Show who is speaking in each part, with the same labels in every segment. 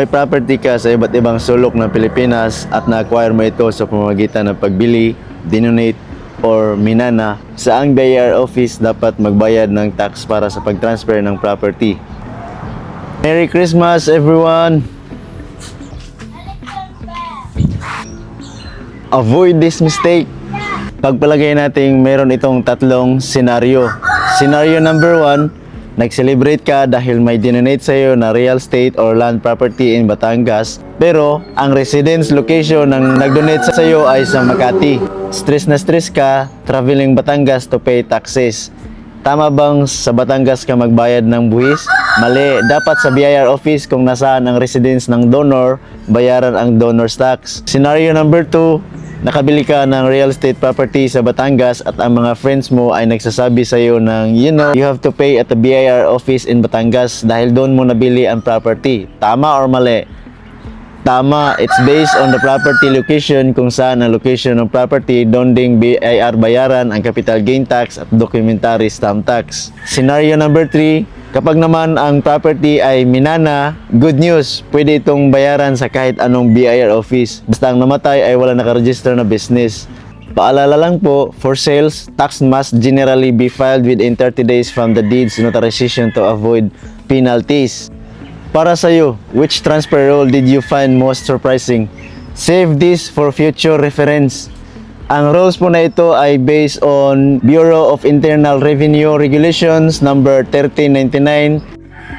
Speaker 1: May property ka sa iba't ibang sulok ng Pilipinas at na-acquire mo ito sa pamamagitan ng pagbili, dinonate, or minana, sa ang BIR office dapat magbayad ng tax para sa pag-transfer ng property. Merry Christmas everyone! Avoid this mistake. Pagpalagay natin meron itong tatlong senaryo. Scenario number 1, nag-celebrate ka dahil may dinonate sa'yo na real estate or land property in Batangas, pero ang residence location ng nag-donate sa'yo ay sa Makati. Stress na stress ka, traveling Batangas to pay taxes. Tama bang sa Batangas ka magbayad ng buwis? Mali, dapat sa BIR office kung nasaan ang residence ng donor, bayaran ang donor's tax. Scenario number 2, nakabili ka ng real estate property sa Batangas at ang mga friends mo ay nagsasabi sa iyo ng, you have to pay at the BIR office in Batangas dahil doon mo nabili ang property. Tama or mali? Tama, it's based on the property location kung saan ang location ng property, doon ding BIR bayaran ang capital gain tax at documentary stamp tax. Scenario number 3, kapag naman ang property ay minana, good news, pwede itong bayaran sa kahit anong BIR office. Basta ang namatay ay wala nakaregister na business. Paalala lang po, for sales, tax must generally be filed within 30 days from the deed's notarization to avoid penalties. Para sa'yo, which transfer rule did you find most surprising? Save this for future reference. Ang rules po na ito ay based on Bureau of Internal Revenue Regulations number 1399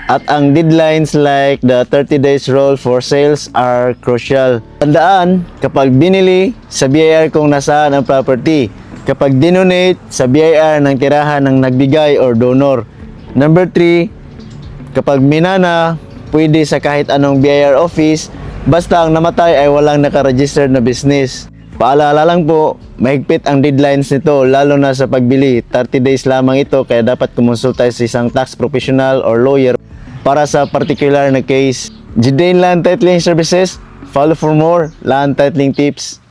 Speaker 1: at ang deadlines like the 30 days rule for sales are crucial. Tandaan, kapag binili, sa BIR kung nasaan ang property. Kapag dinonate, sa BIR ng tirahan ng nagbigay or donor. Number 3, kapag minana, pwede sa kahit anong BIR office, basta ang namatay ay walang nakaregistered na business. Paalala lang po, mahigpit ang deadlines nito lalo na sa pagbili. 30 days lamang ito kaya dapat kumonsulta sa isang tax professional or lawyer para sa particular na case. Judean Land Titling Services, follow for more land titling tips.